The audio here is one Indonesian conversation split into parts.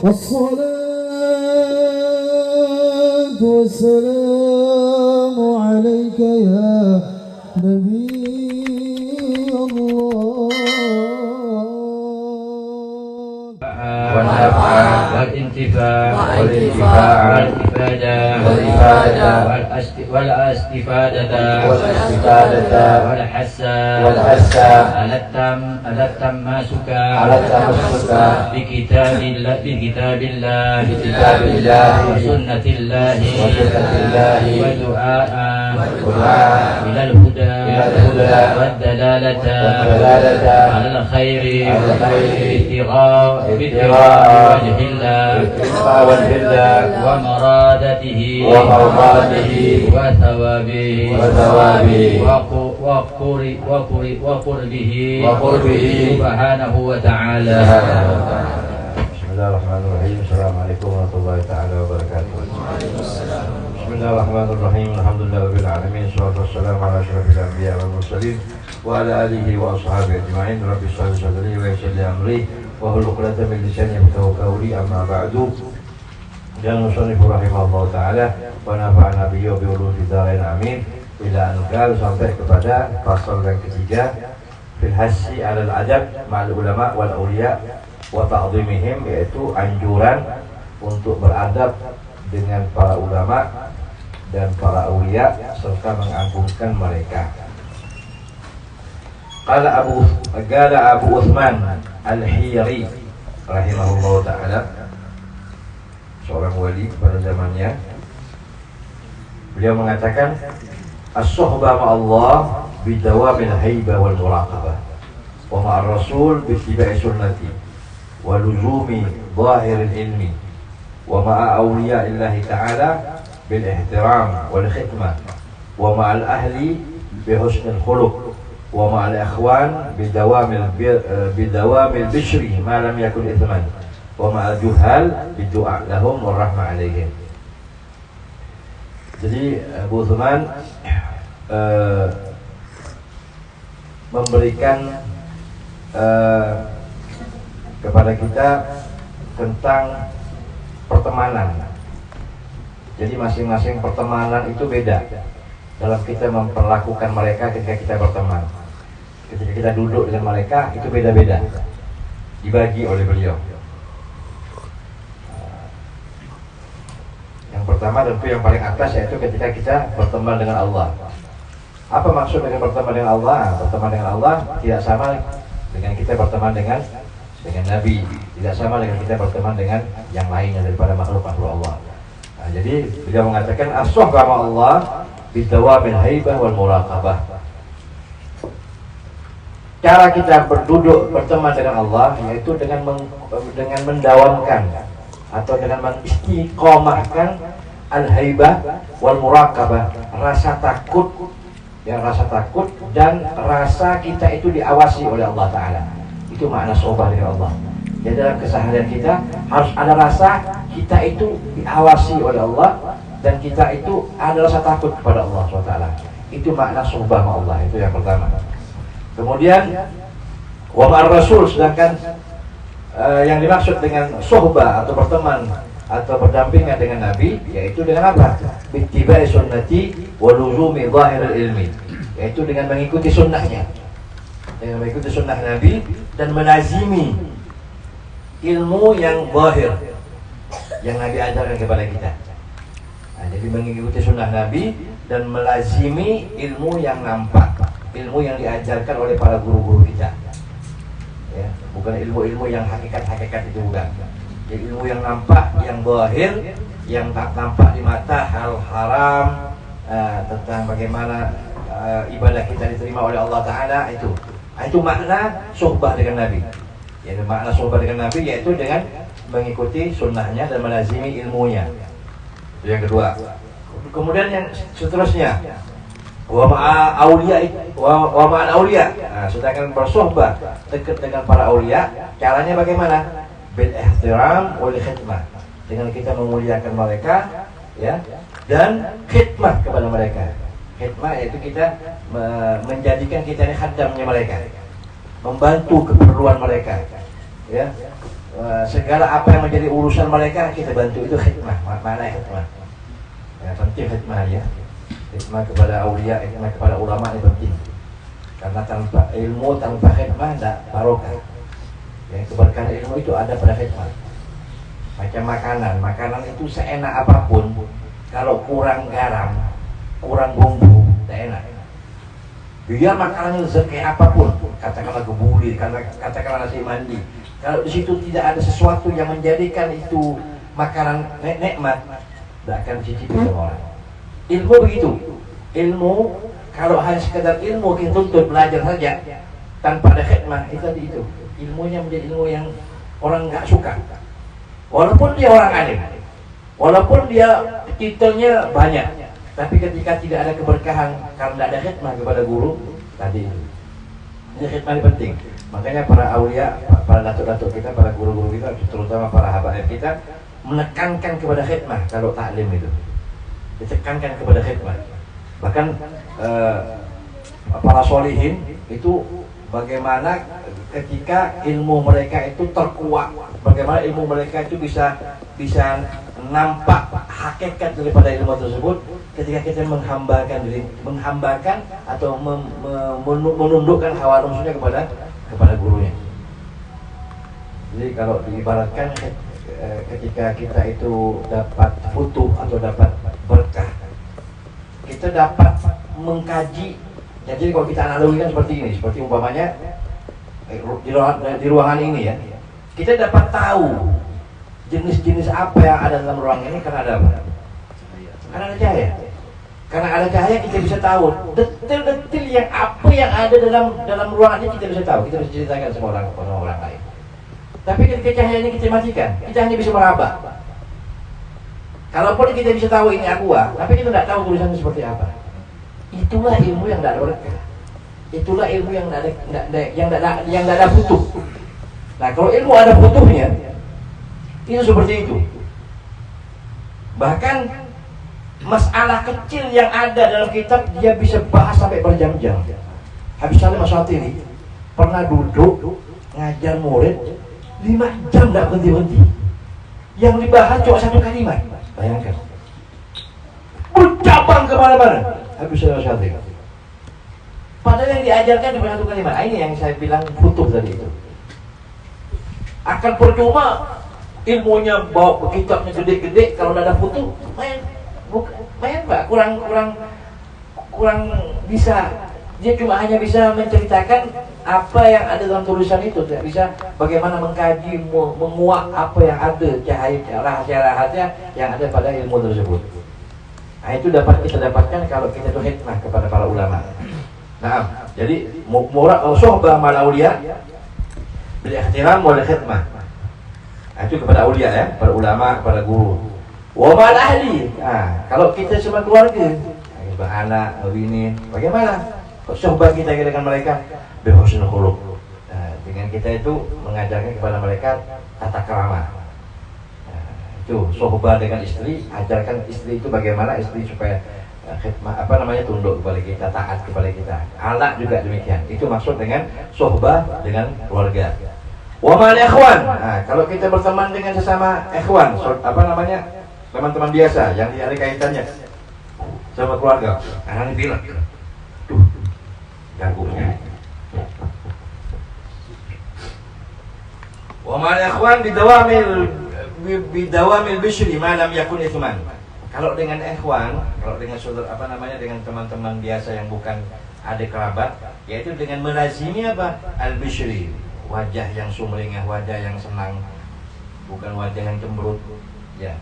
والصلاة والسلام عليك يا نبي الله والنفع والانتفاع والاستفادة والحس على التماسك بكتاب الله وسنة الله ودعاء إلى الهدى والدلالة على الخير ابتغاء وجه الله ومرادته وثوابه وقربه سبحانه وتعالى. Bismillahirrahmanirrahim. Assalamualaikum warahmatullahi taala wabarakatuh. Bismillahirrahmanirrahim. Alhamdulillahirabbil alamin. Wassalatu wassalamu ala asyrofil anbiya wal mursalin wa ala alihi wa ashabihi ajma'in. Rabbi shrah li sadri wa yassir li amri wa hlul 'uqdatam min lisani yafqahu qawli. Amma ba'du. Dan musannifur rahimahullah taala wa nafa'ana bihi wa bi ulumid dharain amin. Ila anqal sampai kepada pasal yang ketiga fil hassi 'alal adab ma'al ulama wal awliya wa ta'zimihim, yaitu anjuran untuk beradab dengan para ulama dan para aulia serta mengagungkan mereka. Qala Abu Uthman Al-Hiyari rahimahullah ta'ala, seorang wali pada zamannya, beliau mengatakan as-suhbah ma'allah bidawamil haibah wal muraqabah wa ma'ar rasul bittiba'i sunnati wa luzumi zahiril ilmi wa ma'a awliya'illahi ta'ala bil ihtiram wal khidmah wa ma'al ahli bi husnil khuluq wa ma'al ikhwan bidawamil bishri ma lam yakun ithman wa ma'al juhal bidu'a lahum wa rahmah alaihim. Jadi Abu Uthman memberikan kepada kita tentang pertemanan. Jadi masing-masing pertemanan itu beda dalam kita memperlakukan mereka ketika kita berteman. Ketika kita duduk dengan mereka itu beda-beda, dibagi oleh beliau. Yang pertama tentu yang paling atas yaitu ketika kita berteman dengan Allah. Apa maksud dengan berteman dengan Allah? Berteman dengan Allah tidak sama dengan kita berteman dengan Nabi, tidak sama dengan kita berteman dengan yang lainnya daripada makhluk-makhluk Allah. Nah, jadi beliau mengatakan as-suhbah ma'allah bidawamil haibah wal muraqabah. Cara kita berteman dengan Allah yaitu dengan mendawamkan atau dengan mengistiqomahkan al-haibah wal muraqabah, rasa takut dan rasa kita itu diawasi oleh Allah Ta'ala. Itu makna sohbah dengan Allah. Jadi dalam keseharian kita harus ada rasa kita itu diawasi oleh Allah dan kita itu ada rasa takut kepada Allah SWT. Itu makna sohbah sama Allah. Itu yang pertama. Kemudian wa ma'ar rasul, sedangkan yang dimaksud dengan sohbah atau berteman atau berdampingan dengan Nabi yaitu dengan apa? Bittiba'i sunnati wa luzumi zahiril ilmi, yaitu dengan mengikuti sunnahnya, dengan mengikuti sunnah Nabi dan melazimi ilmu yang zahir yang Nabi ajarkan kepada kita. Nah, jadi mengikuti sunnah Nabi dan melazimi ilmu yang nampak, ilmu yang diajarkan oleh para guru-guru kita. Ya, bukan ilmu-ilmu yang hakikat-hakikat itu, bukan. Jadi ilmu yang nampak, yang zahir, yang tak nampak di mata, hal haram, tentang bagaimana ibadah kita diterima oleh Allah Ta'ala, itu makna sohbah dengan Nabi. Ya, makna sohbah dengan Nabi yaitu dengan mengikuti sunnahnya dan melazimi ilmunya. Itu yang kedua. Kemudian yang seterusnya, wa ma'al aulia. Nah, sedangkan bersohbah dekat dengan para aulia, caranya bagaimana? Bil ihtiram wal khidmah, dengan kita memuliakan mereka, ya, dan khidmah kepada mereka. Khidmah yaitu kita menjadikan kita ini khadamnya mereka, membantu keperluan mereka, ya, segala apa yang menjadi urusan mereka kita bantu. Itu khidmah. Mana khidmah? Ya, penting khidmah ya. Khidmah kepada aulia, khidmah kepada ulama ini penting. Karena tanpa ilmu, tanpa khidmah tidak barokah. Yang keberkahan ilmu itu ada pada khidmah. Macam makanan itu seenak apapun, kalau kurang garam, kurang bumbu, tidak enak. Biar makanannya lezat kayak apapun, katakanlah kebuli, katakanlah nasi mandi, kalau di situ tidak ada sesuatu yang menjadikan itu makanan nikmat, tidak akan dicicipi sama orang. Ilmu begitu. Ilmu kalau hanya sekedar ilmu kita tuntut belajar saja tanpa ada khidmah, itu ilmunya menjadi ilmu yang orang nggak suka. Walaupun dia orang alim, walaupun dia titelnya banyak, tapi ketika tidak ada keberkahan karena tidak ada khidmah kepada guru tadi itu. Ini khidmah ini penting. Makanya para aulia, para datuk-datuk kita, para guru-guru kita, terutama para habaib kita, menekankan kepada khidmah kalau taklim itu. Ditekankan kepada khidmah. Bahkan para solihin itu bagaimana ketika ilmu mereka itu terkuat, bagaimana ilmu mereka itu bisa nampak hakikat daripada ilmu tersebut ketika kita menghambakan atau menundukkan hawa nafsunya kepada gurunya. Jadi kalau diibaratkan ketika kita itu dapat futuh atau dapat berkah, kita dapat mengkaji. Jadi kalau kita analogikan seperti ini, seperti umpamanya di ruangan ini ya, kita dapat tahu jenis-jenis apa yang ada dalam ruangan ini karena ada apa? Karena ada cahaya. Karena ada cahaya kita bisa tahu detail-detail yang apa yang ada dalam ruangan ini, kita bisa tahu, kita bisa ceritakan sama orang lain. Tapi ketika cahaya ini kita matikan, kita hanya bisa meraba. Kalaupun kita bisa tahu ini aqua, tapi kita tidak tahu tulisannya seperti apa. Itulah ilmu yang tidak ada berkah. Itulah ilmu yang tidak ada butuh. Nah, kalau ilmu ada butuhnya, itu seperti itu. Bahkan masalah kecil yang ada dalam kitab dia bisa bahas sampai berjam-jam. Habib Salim Asy-Syatili pernah duduk ngajar murid 5 jam tidak berhenti-henti. Yang dibahas cuma satu kalimat. Bayangkan. Bercabang kemana-mana. Habib Salim Asy-Syatili. Padahal yang diajarkan cuma satu kalimat. Ini yang saya bilang butuh tadi itu. Akan percuma ilmunya bawa kitabnya gede-gede kalau tidak ada foto, main Pak, kurang bisa. Dia cuma hanya bisa menceritakan apa yang ada dalam tulisan itu, tidak bisa bagaimana mengkaji, menguak apa yang ada, cahaya rahasia-rahasia yang ada pada ilmu tersebut. Nah, itu dapat kita dapatkan kalau kita itu hikmah kepada para ulama. Nah, jadi murad suhbah mal auliya bil ihtiram wal khidmah. Itu kepada aulia ya, para ulama, para guru. Wa mal ahli. Nah, kalau kita cuma keluarga, anak, bini, bagaimana? Suhbah kita dengan mereka bi husnul khuluq. Nah, dengan kita itu mengajarkan kepada mereka tata krama. Nah, itu suhbah dengan istri, ajarkan istri itu bagaimana istri supaya khidmah tunduk kepada kita, taat kepada kita. Anak juga demikian. Itu maksud dengan suhbah dengan keluarga. Wa mal ikhwan. Nah, kalau kita berteman dengan sesama ikhwan, teman-teman biasa yang tidak ada kaitannya sama keluarga. Anak ini bilang, tuh, ganggunya. Wa mal ikhwan bidawamil bishri ma lam yakun ithman. Kalau dengan ikhwan, kalau dengan saudara dengan teman-teman biasa yang bukan adik kerabat, yaitu dengan melazimi apa? Al-bishri, wajah yang sumringah, wajah yang senang, bukan wajah yang cemberut. Ya,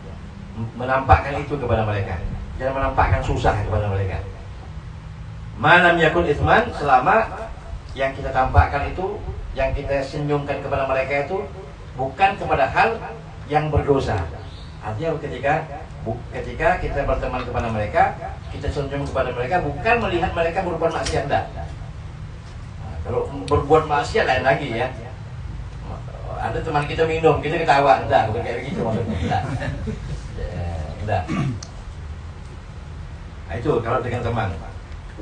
menampakkan itu kepada mereka, jangan menampakkan susah kepada mereka. Malam yakun itsman, selama yang kita tampakkan itu, yang kita senyumkan kepada mereka itu bukan kepada hal yang berdosa. Artinya ketika kita berteman kepada mereka, kita senyum kepada mereka bukan melihat mereka berbuat maksiat, enggak. Nah, kalau berbuat maksiat lain lagi ya. Ada teman kita minum, kita ketawa, enggak, bukan kayak begitu maksudnya, enggak. Enggak. Nah, itu kalau dengan teman.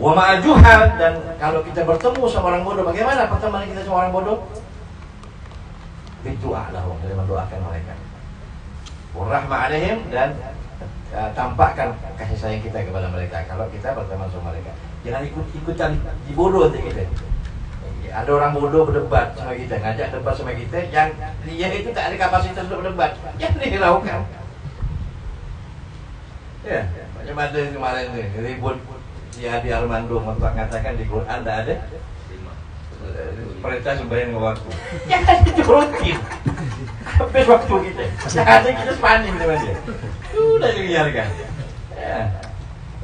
Wa ma'al juhal, dan kalau kita bertemu sama orang bodoh, bagaimana pertemanan kita sama orang bodoh? berdoa lahum, dari mendoakan mereka. Warahmah alaihim, dan tampakkan kasih sayang kita kepada mereka kalau kita berteman sama mereka. Jangan ikut-ikutan dibodoh kita. Ada orang bodoh berdebat sama kita, ngajak debat sama kita, yang dia itu tak ada kapasitas untuk berdebat, yang dia lakukan. Ya, macam ada kemarin ni ribut si Adi Armando mengatakan di Quran tak ada perintah sembahyang waktu. Jangan diturutin. Habis waktu kita. Ada kita panik sama dia. Sudah dibiarkan. Ya.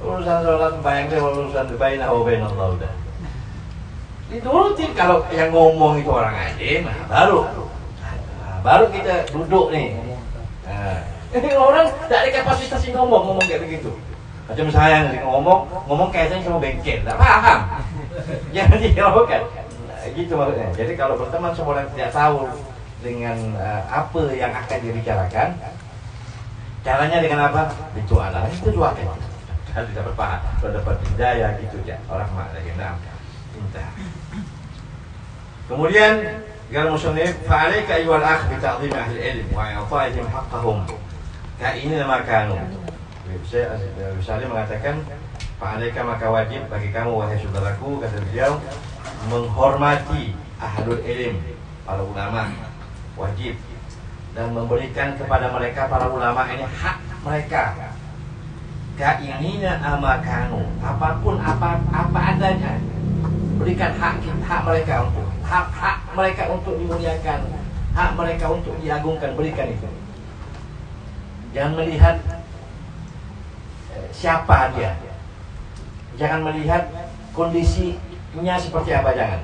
Urusan sholat sembahyang itu urusan bainah wa bainallah udah. Diturutin. Kalau yang ngomong itu orang alim, baru kita duduk nih. Orang tak ada kapasitas ngomong kayak begitu. Macam saya nih ngomong kayaknya sama bengkel, tak paham. Jangan dihiraukan. Gitu maksudnya. Jadi kalau berteman sama orang tidak tahu dengan apa yang akan dibicarakan, caranya dengan apa? Berdoa lah. Itu doakan. Harus dapat paham, dapat hidayah gitu ya. Orang makna minta. Kemudian قال المصنف فعليك أيها الأخ بتعظيم أهل العلم وإعطائهم حقهم كأنما كانوا. Misalnya mengatakan fa'alaika, maka wajib bagi kamu wahai saudaraku, kata beliau, menghormati ahlul ilm, para ulama, wajib, dan memberikan kepada mereka para ulama ini hak mereka. Ka'inina amakanu, apapun apa adanya, berikan hak mereka untuk hak mereka untuk dimuliakan, hak mereka untuk diagungkan, berikan itu. Jangan melihat siapa dia, jangan melihat kondisinya seperti apa, jangan.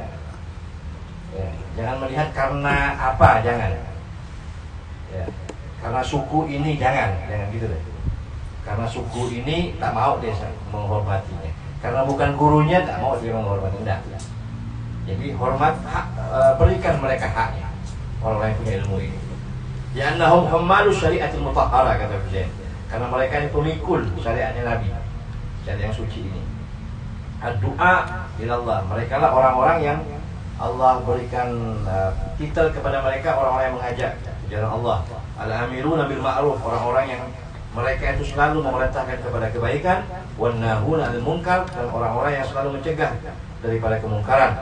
Ya, jangan melihat karena apa, jangan. Ya, karena suku ini jangan gitu deh. Karena suku ini tak mau dia menghormatinya. Karena bukan gurunya tak mau dia menghormati, enggak. Jadi hormat hak, berikan mereka haknya, orang yang punya ilmu ini. Ya annahum hammalu syariatil mutahharah, kata Husain. Karena mereka ini pemikul syariatnya Nabi, syariat yang suci ini. Ad-du'a ilallah, mereka lah orang-orang yang Allah berikan titel kepada mereka, orang-orang yang mengajak jalan Allah. Al-amiruna bil ma'ruf, orang-orang yang mereka itu selalu memerintahkan kepada kebaikan, wan nahuna 'anil munkar, dan orang-orang yang selalu mencegah daripada kemungkaran.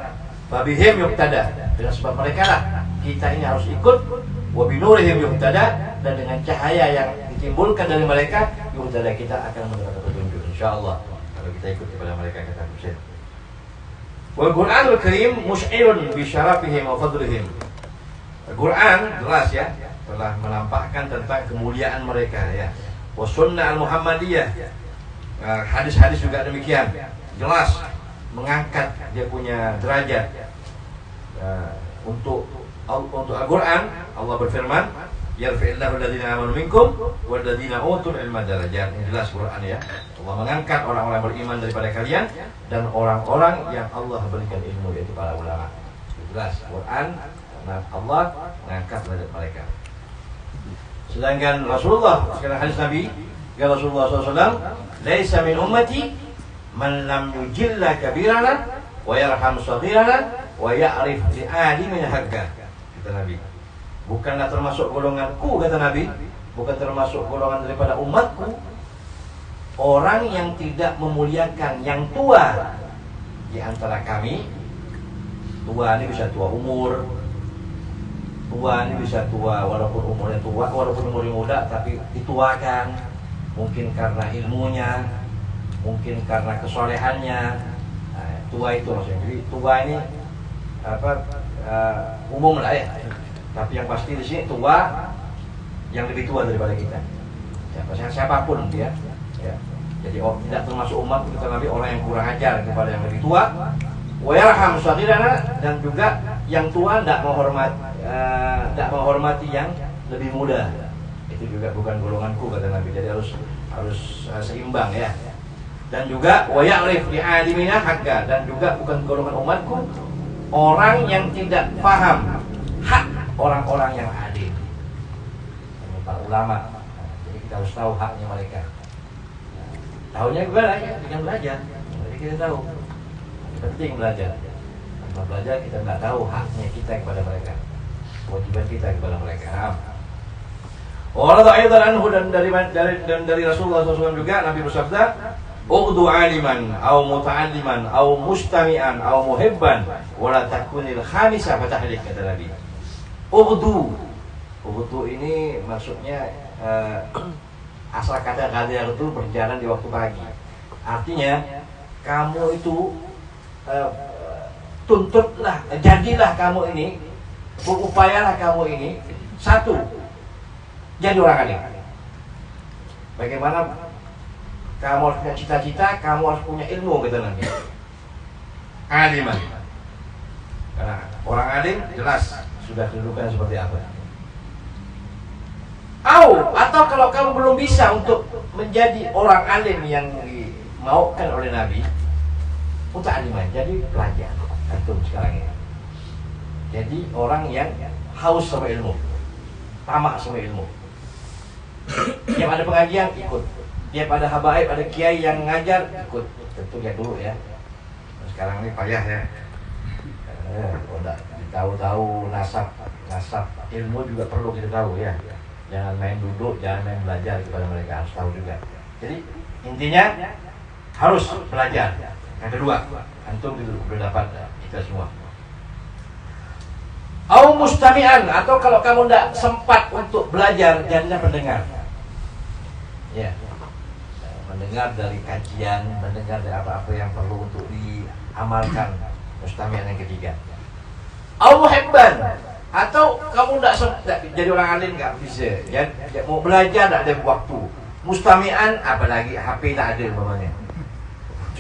Fabihim yuqtada, dengan sebab mereka lah kita ini harus ikut. Wa binurihim yuqtada, dan dengan cahaya yang ditimbulkan dari mereka yuqtada, kita akan mendapat petunjuk insyaallah kalau kita ikut kepada mereka, kata Husain. Wal Qur'anul Karim musy'irun bi syarafihim wa fadlihim. Al-Quran jelas ya, telah menampakkan tentang kemuliaan mereka ya. Wa sunnah al-Muhammadiyah, hadis-hadis juga demikian, jelas mengangkat dia punya derajat. Untuk Al-Quran, Allah berfirman, yarfa'illahu alladhina amanu minkum wal ladzina utul ilma darajat. Ini jelas Quran ya. Allah mengangkat orang-orang beriman daripada kalian dan orang-orang yang Allah berikan ilmu, yaitu para ulama. Jelas Quran, Allah mengangkat derajat mereka. Sedangkan Rasulullah, sekarang hadis Nabi, kata Rasulullah SAW, laisa min ummati man lam yujilla kabirana wa yarham saghirana wa ya'rif li'alimin haqqa, kata Nabi. Bukanlah termasuk golonganku, kata Nabi, bukan termasuk golongan daripada umatku orang yang tidak memuliakan yang tua di antara kami. Tua ini bisa tua umur, tua ini bisa tua walaupun umurnya tua, walaupun umurnya muda tapi dituakan, mungkin karena ilmunya, mungkin karena kesolehannya. Nah, tua itu maksudnya. Jadi tua ini umum lah ya. Tapi yang pasti di sini tua yang lebih tua daripada kita. Siapapun dia. Ya. Jadi tidak termasuk umat kita Nabi orang yang kurang ajar kepada yang lebih tua. Wa yarham saghirana, dan juga yang tua tidak menghormati yang lebih muda. Itu juga bukan golonganku, kata Nabi. Jadi harus seimbang ya. Dan juga wa ya'rif li'alimina haqqa, dan juga bukan golongan umatku orang yang tidak paham hak orang-orang yang adil, para ulama. Jadi kita harus tahu haknya mereka. Tahunya gimana ya? Dengan belajar. Jadi kita tahu. Penting belajar. Tanpa belajar kita nggak tahu haknya kita kepada mereka. kewajiban kita kepada mereka. Warada aidan anhu dan dari Rasulullah SAW juga Nabi bersabda, "Uqdu aliman aw muta'alliman aw mustami'an aw muhibban wa la takunil khamisa fatahlik," kata Nabi. Uqdu ini maksudnya asal kata ghadar itu berjalan di waktu pagi. Artinya kamu itu tuntutlah, jadilah kamu ini, berupayalah kamu ini satu, jadi orang alim. Bagaimana kamu harus punya cita-cita, kamu harus punya ilmu, kata Nabi. Aliman. Karena orang alim jelas sudah kedudukannya seperti apa. Atau kalau kamu belum bisa untuk menjadi orang alim yang dimaukan oleh Nabi, muta'alliman, jadi pelajar. Antum sekarang ini. Jadi orang yang haus sama ilmu, tamak sama ilmu. Tiap ada pengajian ikut, tiap ada habaib, ada kiai yang ngajar ikut. Tentu lihat dulu ya. Sekarang ini payah ya. Udah tahu nasab ilmu juga perlu kita tahu ya. Jangan main duduk, jangan main belajar kepada mereka, harus tahu juga. Jadi intinya harus belajar. Yang kedua, antum itu sudah dapat kita semua. Au mustami'an, atau kalau kamu tidak sempat untuk belajar, jadilah pendengar. Ya, mendengar dari kajian, mendengar dari apa-apa yang perlu untuk diamalkan. Mustami'an yang ketiga. Au muhibban, atau kamu tidak jadi orang alim, nggak bisa. Ya, mau belajar tidak ada waktu. Mustami'an, apalagi HP tak ada umpamanya.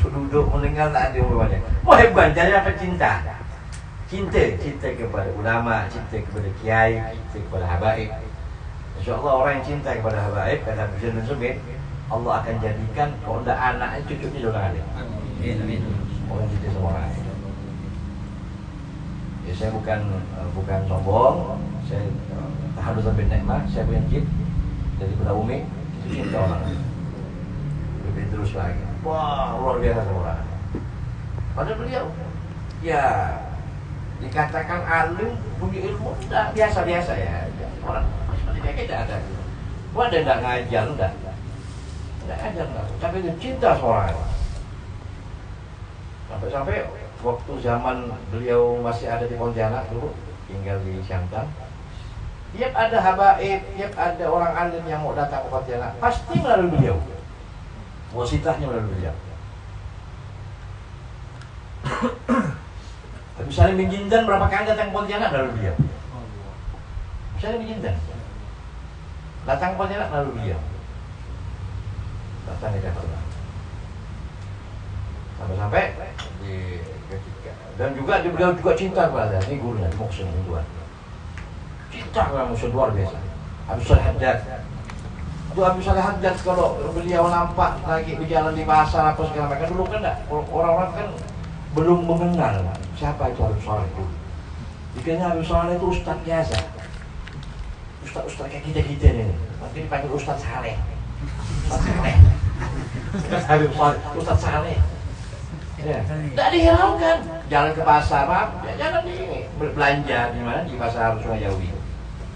Duduk mendengar tak ada umpamanya. Muhibban, jadilah pecinta. Cinta kepada ulama, cinta kepada kiai, cinta kepada habaib. InsyaAllah orang yang cinta kepada habaib, kata Abdul bin Sumit, Allah akan jadikan kalau tidak anaknya, cucunya orang alim. Amin. Orang cinta sama orang alim. Ya, saya bukan sombong, saya tahadusan bin nikmah, saya punya cip dari Buddha Umi, itu cinta orang alim. Lebih terus lagi. Wah, luar biasa sama orang alim. Padahal beliau, ya dikatakan alim, punya ilmu, enggak, biasa-biasa ya. Orang seperti kayak kita ada. Ada enggak ngajar, enggak ngajar, enggak. Tapi dia cinta sama orang. Sampai waktu zaman beliau masih ada di Pontianak dulu, tinggal di Siantan. Tiap ada habaib, tiap ada orang alim yang mau datang ke Pontianak, pasti melalui beliau. Wasitahnya melalui beliau. Misalnya bin Jindan berapa kali datang ke Pontianak lalu beliau. Misalnya bin Jindan datang ke Pontianak lalu beliau. Datang ke Jakarta. Sampai di ketika dan juga beliau juga cinta kepada ini gurunya Muhsin Tuan. Cinta kepada Muhsin luar biasa. Habis Haddad. Itu habis Haddad kalau beliau nampak lagi berjalan di pasar apa segala macam dulu kan enggak orang-orang kan belum mengenal siapa itu Habib Saleh itu. Dikiranya Habib Saleh itu ustaz biasa, ustaz kayak kita nih. Nanti dipanggil Ustaz Saleh. Habib Saleh, Ustaz Saleh. Ya, tidak dihiraukan. Jalan ke pasar, jalan di belanja di mana di pasar Sungai Jawi.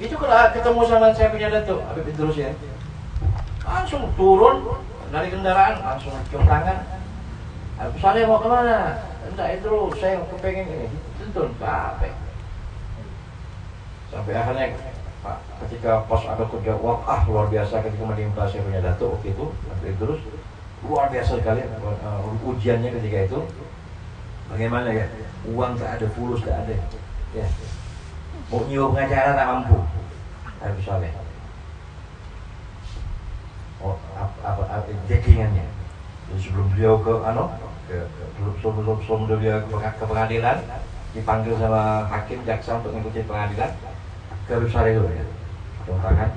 Itu kalau ketemu sama saya punya datuk Habib Idrus ya, langsung turun dari kendaraan, langsung cium tangan. Habib Saleh mau kemana? Enggak itu saya kepengen ini tuntun Pak. Sampai akhirnya Pak, ketika pos ada kerja luar biasa ketika menimpa saya punya datuk waktu itu terus luar biasa sekali ujiannya ketika itu. Bagaimana ya, uang tak ada, fulus tak ada ya, mau nyium pengacara tak mampu. Habib Saleh jackingannya sebelum beliau sebelum dia ke pengadilan, dipanggil sama hakim jaksa untuk mengikuti pengadilan, ke Habib Saleh dulu ya, tangan.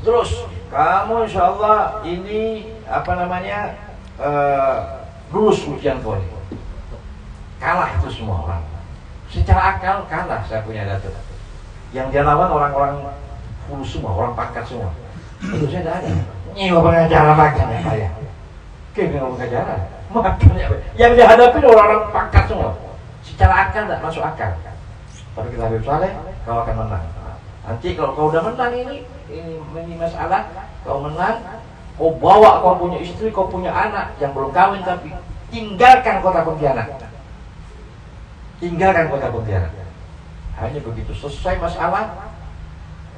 Terus kamu insyaallah ini lulus ujian kau ini. Kalah itu semua orang. Secara akal kalah saya punya datuk. Yang dia lawan orang-orang fulus semua, orang pangkat semua. Itu saya tidak ada. Nyiwa pengacara makannya saya. Kayak pengacara, makannya. Yang dihadapi orang-orang pangkat semua. Secara akal tidak masuk akal. Tapi kita Habib Saleh, kau akan menang. Nanti kalau kau udah menang ini masalah, kau menang, kau bawa kau punya istri, kau punya anak yang belum kawin tapi tinggalkan kota Pontianak. Tinggalkan kota Pontianak. Hanya begitu selesai masalah,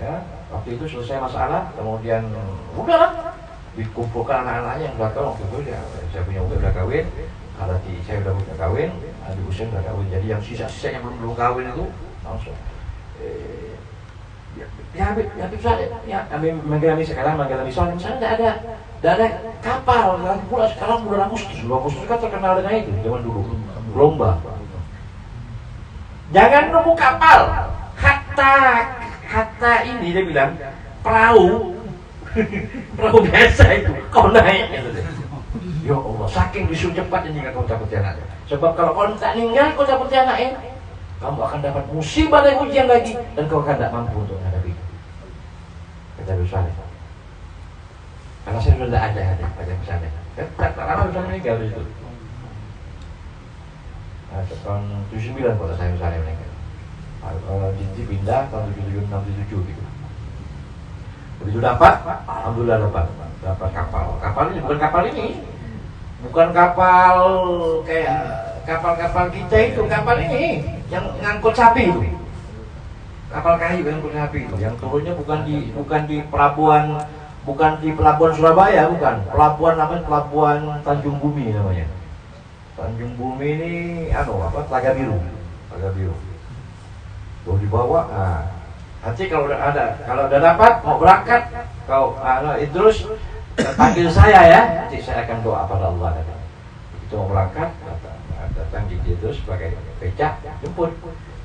ya, waktu itu selesai masalah, kemudian udahlah dikumpulkan anak-anaknya yang udah kawin. Waktu itu ya, saya punya umi udah kawin, saya udah punya kawin, adik usia udah kawin. Jadi yang sisa-sisa yang belum kawin itu langsung ya Habib Saleh, ya Manggalami sekarang, Manggalami soalnya misalnya tidak ada kapal. Sekarang bulan Agustus kan terkenal dengan itu zaman dulu lomba. Jangan nunggu kapal, hatta ini dia bilang perahu biasa itu kau naik gitu deh. Ya Allah, saking disuruh cepat ini ke kota Pontianak. Sebab kalau kau tak ninggal kota Pontianak kamu akan dapat musibah dan ujian lagi dan kau akan tidak mampu untuk menghadapi. Kata Habib Saleh. Karena saya sudah ada Habib Saleh. Tak lama sudah meninggal itu. Tahun 79 kalau saya misalnya meninggal. Jinti pindah tahun 77, 67 gitu. Begitu dapat, alhamdulillah dapat kapal. Kapal ini bukan kapal kayak kapal-kapal kita itu, kapal ini yang ngangkut sapi itu. Kapal kayu yang ngangkut sapi itu, yang turunnya bukan di pelabuhan Surabaya, bukan. Pelabuhan namanya Pelabuhan Tanjung Bumi namanya. Tanjung Bumi ini Telaga Biru. Tuh dibawa. Nanti kalau udah dapat mau berangkat, terus panggil saya ya. Nanti saya akan doa pada Allah. Itu mau berangkat, datang di situ sebagai becak, jemput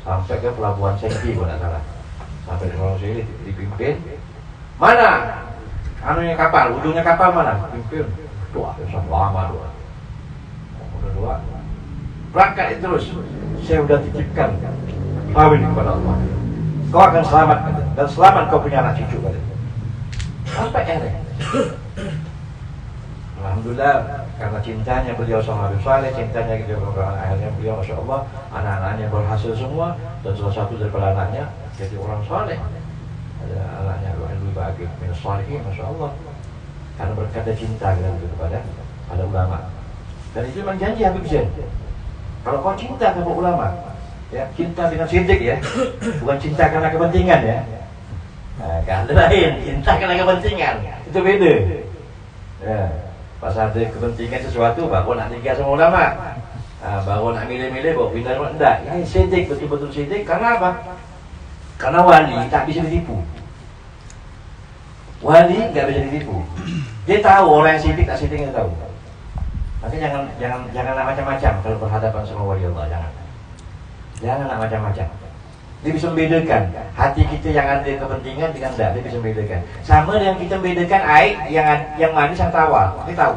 sampai ke Pelabuhan Sengki kalau tidak salah. Sampai di Pelabuhan Sengki dipimpin. Mana? Kapal, ujungnya kapal mana? Pimpin. Doa, lama doa. Doa. Berangkat terus. Saya sudah titipkan kawin kepada Allah. Kau akan selamat dan selamat kau punya anak cucu kata. Sampai alhamdulillah karena cintanya beliau sama Habib Saleh, cintanya kita kepada akhirnya beliau masya Allah anak-anaknya berhasil semua dan salah satu daripada anaknya jadi orang saleh. Ada anaknya lebih bahagia minus salihin masya Allah karena berkata cinta kepada ulama. Dan itu memang janji Habib Zain. Kalau kau cinta kepada ulama, ya cinta dengan sidik ya, bukan cinta karena kepentingan ya. Nah, lain, cinta karena kepentingan itu beda. Ya, pas ada kepentingan sesuatu, baru nak nikah sama ulama, baru nak milih-milih, baru pindah ulama. Enggak, ini sidik, betul-betul sidik. Karena apa? Karena wali tak bisa ditipu. Wali nggak bisa ditipu. Dia tahu orang yang sidik tak sidik dia tahu. Makanya jangan macam-macam kalau berhadapan sama wali Allah, jangan macam-macam. Dia bisa membedakan hati kita yang ada kepentingan dengan tidak. Dia bisa membedakan. Sama dengan kita membedakan air yang manis yang tawar. Dia tahu.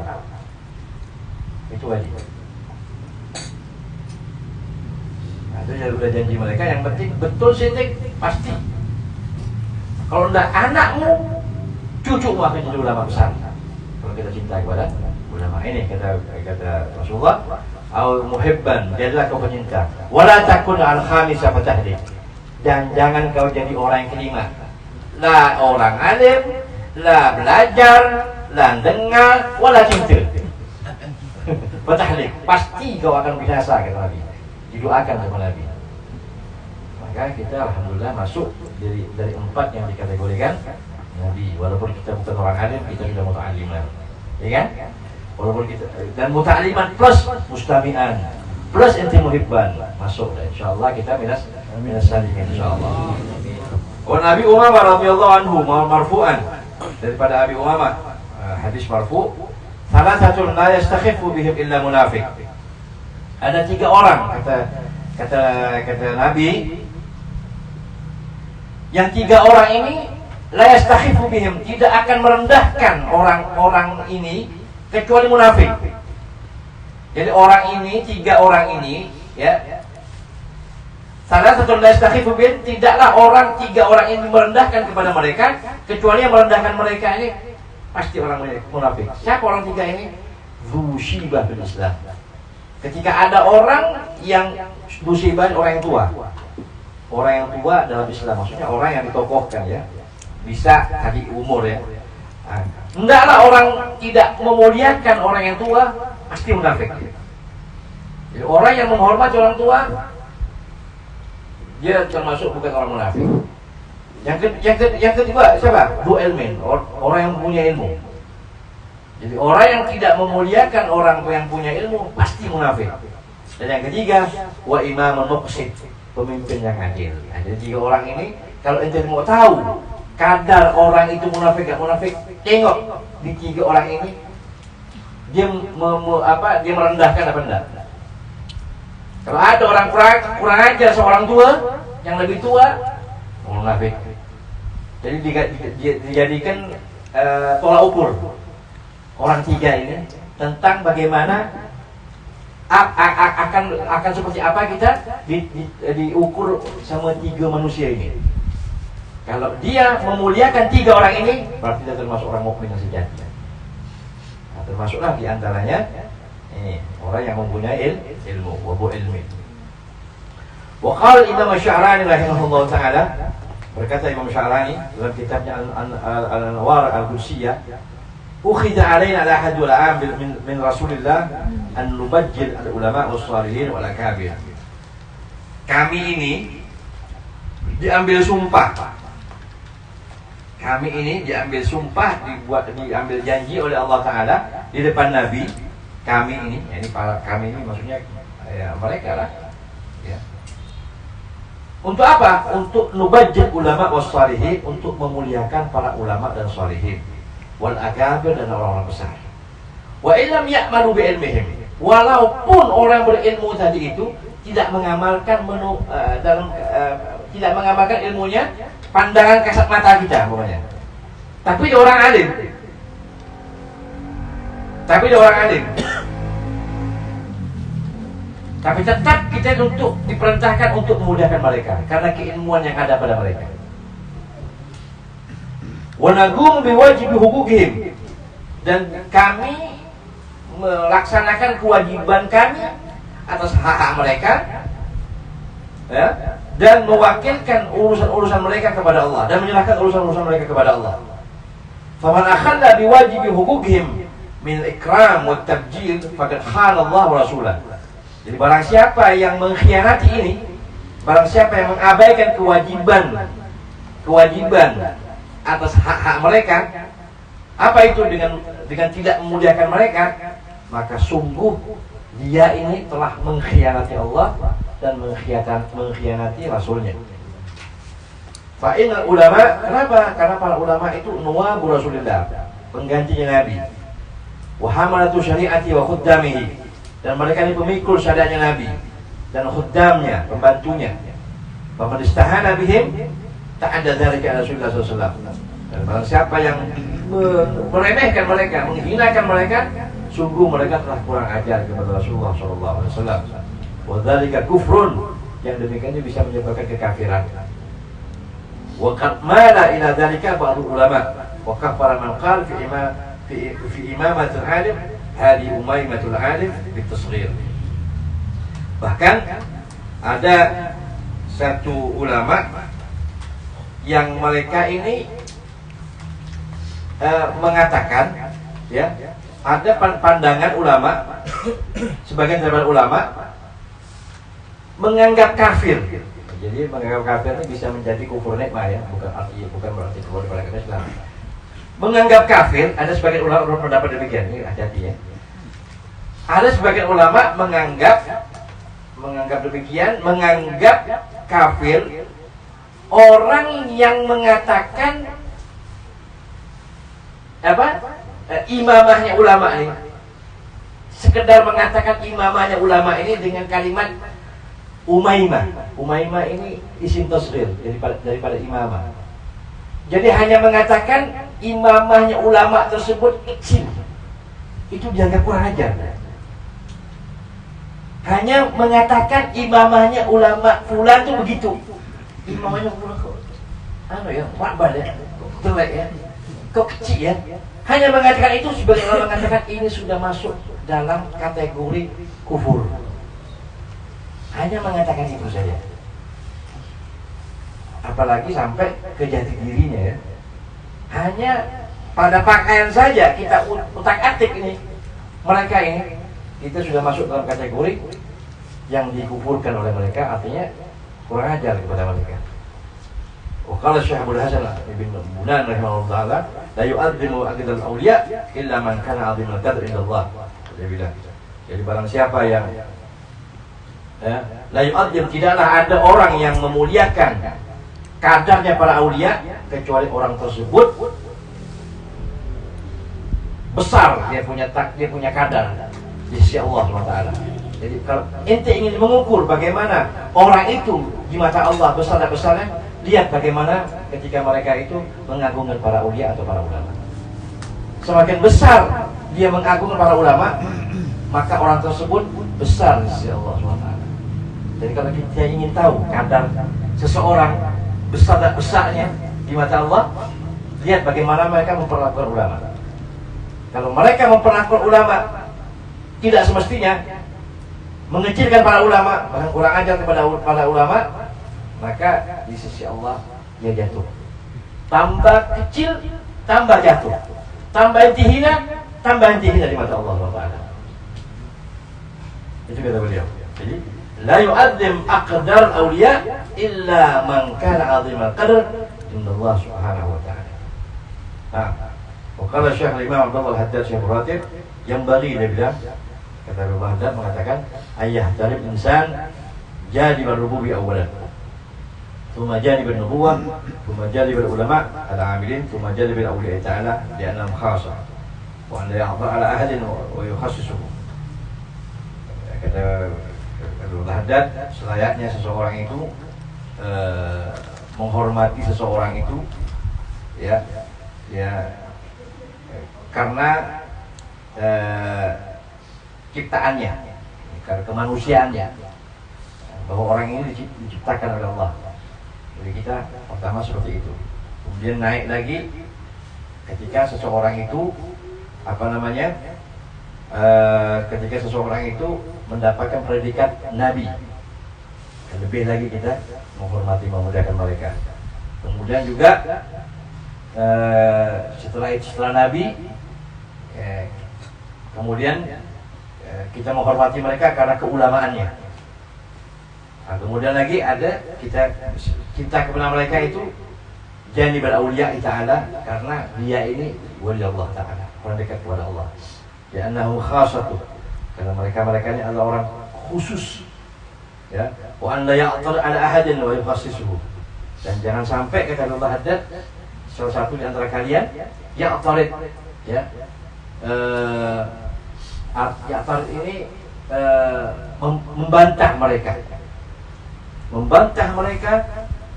Itu wajib. Nah, itu sudah janji mereka. Yang penting betul sidik pasti. Kalau tidak anakmu, cucumu akan jadi ulama besar. Kalau kita cinta kepada ulama ini kata Rasulullah. Au muhibban, jadilah kau penyinta. Wala takun al-khamisah fatahdik. Dan jangan kau jadi orang yang kelima. La orang alim, la belajar, la dengar, wala cinta. Fatahdik, pasti kau akan binasa kata Nabi. Didoakan sama Nabi. Maka kita alhamdulillah masuk dari 4 yang dikategorikan Nabi. Walaupun kita bukan orang alim, kita sudah muta'alliman. Ya kan? Walaupun kita dan muta'aliman plus mustami'an plus inti muhibban masuk dan insyaallah kita minas salimin insyaallah. Wa Nabi Umamah radhiyallahu anhu marfu'an daripada Abi Umamah hadis marfu' thalathatun la yastakhifu bihim illa munafiq. Ada 3 orang kata Nabi yang 3 orang ini la yastakhifu bihim tidak akan merendahkan orang-orang ini kecuali munafik. Jadi orang ini, 3 orang ini, ya. Salah satu dari istakhifu bin tidaklah 3 orang ini merendahkan kepada mereka kecuali yang merendahkan mereka ini pasti orang munafik. Siapa orang 3 ini? Musibah bil Islam. Ketika ada orang yang musibah orang yang tua. Orang yang tua dalam Islam maksudnya orang yang ditokohkan ya. Bisa tadi umur ya. Nah, hendaklah orang tidak memuliakan orang yang tua pasti munafik. Jadi orang yang menghormati orang tua dia termasuk bukan orang munafik. Yang kedua siapa? Bu ilmin, orang yang punya ilmu. Jadi orang yang tidak memuliakan orang yang punya ilmu pasti munafik. Dan yang ketiga, wa imamun muqsit, pemimpin yang adil. Nah, jadi tiga orang ini kalau ente mau tahu kadar orang itu munafik gak munafik, tengok di tiga orang ini dia dia merendahkan apa enggak. Kalau ada orang kurang ajar seorang tua yang lebih tua, munafik. Jadi dijadikan tolak ukur orang tiga ini tentang bagaimana akan seperti apa kita diukur sama tiga manusia ini. Kalau dia memuliakan tiga orang ini, berarti dia termasuk orang mukmin yang sejati. Nah, termasuklah diantaranya ini orang yang mempunyai ilmu, wabu ilmi. Wa qala Imam Sya'rani rahimahullah taala, berkata Imam Sya'rani dalam kitabnya Al-Anwar Al-Qudsiyah, ukhidha alaina ala ahad wal amil min Rasulillah an nubajjil al-ulama was-salihin wal akabir. Kami ini diambil sumpah. Kami ini diambil sumpah, diambil janji oleh Allah Taala di depan Nabi. Kami ini, yani para kami ini maksudnya ya, mereka lah. Ya. Untuk apa? Untuk nubajjil ulama was-salihin, untuk memuliakan para ulama dan salihin. Wal akabir dan orang-orang besar. Wa illam ya'malu bi ilmihim, walaupun orang berilmu tadi itu tidak mengamalkan tidak mengamalkan ilmunya, pandangan kasat mata kita pokoknya. Tapi dia orang alim. Tapi tetap kita untuk diperintahkan untuk memudahkan mereka karena keilmuan yang ada pada mereka. Wa naqum biwajibi hukukihim, dan kami melaksanakan kewajiban kami atas hak-hak mereka, ya, dan mewakilkan urusan-urusan mereka kepada Allah dan menyerahkan urusan-urusan mereka kepada Allah. Faman akhalla biwajibi hukukihim min ikram wa tabjil faqad khana Allah wa rasulah. Jadi barang siapa yang mengkhianati ini, barang siapa yang mengabaikan kewajiban atas hak-hak mereka, apa itu dengan tidak memuliakan mereka, maka sungguh dia ini telah mengkhianati Allah dan mengkhianati Rasulnya. Fa'inal ulama, kenapa? Karena para ulama itu nuwabu Rasulillah, penggantinya Nabi. Wa hamalatu syari'ati wa khuddamihi, dan mereka ini pemikul syariatnya Nabi dan khuddamnya, pembantunya. Faman istahana bihim ta'adda dzalika Rasulullah sallallahu alaihi wasallam. Dan barang siapa yang meremehkan mereka, menghinakan mereka, sungguh mereka telah kurang ajar kepada Rasulullah sallallahu alaihi wasallam. Wa dzalika kufrun, yang demikiannya bisa menyebabkan kekafiran. Wa qad mala ila dzalika ba'd ulama wa kafara man qala fi imamatul alim hadi umaimatul alim bitasghir. Bahkan ada satu ulama yang mereka ini mengatakan, ya, ada pandangan ulama, sebagian dari ulama menganggap kafir. Jadi menganggap kafir ini bisa menjadi kufur nikmah, ya, bukan berarti keluar dari Islam. Menganggap kafir, ada sebagian ulama berpendapat demikian. Ini hati-hati, ya. Ada sebagian ulama menganggap demikian, menganggap kafir orang yang mengatakan imamahnya ulama ini, sekedar mengatakan imamahnya ulama ini dengan kalimat umaimah. Umaimah ini isim tasghir daripada imamah. Jadi hanya mengatakan imamahnya ulama tersebut kecil, itu dianggap kurang ajar. Hanya mengatakan imamahnya ulama fulan itu begitu. Imamahnya fulan kok wakbar ya, telek ya, kok kecil ya. Hanya mengatakan itu, sebagian orang mengatakan ini sudah masuk dalam kategori kufur. Hanya mengatakan itu saja. apalagi sampai ke jati dirinya ya. Hanya pada pakaian saja kita utak-atik ini. Mereka ini kita sudah masuk dalam kategori yang dikufurkan oleh mereka, artinya kurang ajar kepada mereka. Qala Syekh Abdul Hasan bin Bunan rahimahullah taala, la yu'azzimu aqdal awliya illa man kana 'azimul qadr indallah. Dia bilang. Jadi barang siapa yang la yu'azzim, tidaklah ada orang yang memuliakan kadarnya para aulia kecuali orang tersebut besar dia punya kadar di sisi Allah SWT. Jadi kalau ente ingin mengukur bagaimana orang itu di mata Allah besar-besarnya, lihat bagaimana ketika mereka itu mengagungkan para aulia atau para ulama. Semakin besar dia mengagungkan para ulama, maka orang tersebut besar di sisi Allah SWT. Jadi kalau kita ingin tahu kadar seseorang besar dan besarnya di mata Allah, lihat bagaimana mereka memperlakukan ulama. Kalau mereka memperlakukan ulama tidak semestinya, mengecilkan para ulama, bahkan kurang ajar kepada para ulama, maka di sisi Allah dia jatuh. Tambah kecil, tambah jatuh. Tambah intihina, tambah intihina di mata Allah SWT. Itu kata beliau. Jadi la yu'azzim aqdar awliya illa man kana 'azimal qadr indallah subhanahu wa ta'ala. Qala Syekh Imam Abdullah Al-Haddad Syekh Ratib, yang bagi dia bilang, kata Abdullah Haddad mengatakan, ayah tarif insan janib ar-rububi awalan, thumma janib an-nubuwah, thumma janib al-ulama al-amilin, thumma janib al-awliya ta'ala li'annahum khassa wa an la ya'dha ala ahadin wa yukhassisuhu. Kata Abdullah Haddad, selayaknya seseorang itu menghormati seseorang itu ya karena ciptaannya, karena kemanusiaannya, bahwa orang ini diciptakan oleh Allah. Jadi kita pertama seperti itu. Kemudian naik lagi ketika seseorang itu ketika seseorang itu mendapatkan predikat nabi, lebih lagi kita menghormati, memuliakan mereka. Kemudian juga setelah nabi, kemudian kita menghormati mereka karena keulamaannya. Nah, kemudian lagi ada kita cinta kepada mereka itu janibul auliya ta'ala, karena dia ini wali Allah ta'ala, orang dekat kepada Allah. Ya annahu khassatu, karena mereka ini adalah orang khusus. Ya, wa an la ya'tar ala ahadin wa yukhassisuhu. Dan jangan sampai kata Allah Haddad, salah satu di antara kalian ya'tarid, ya. Ya'tarid ini membantah mereka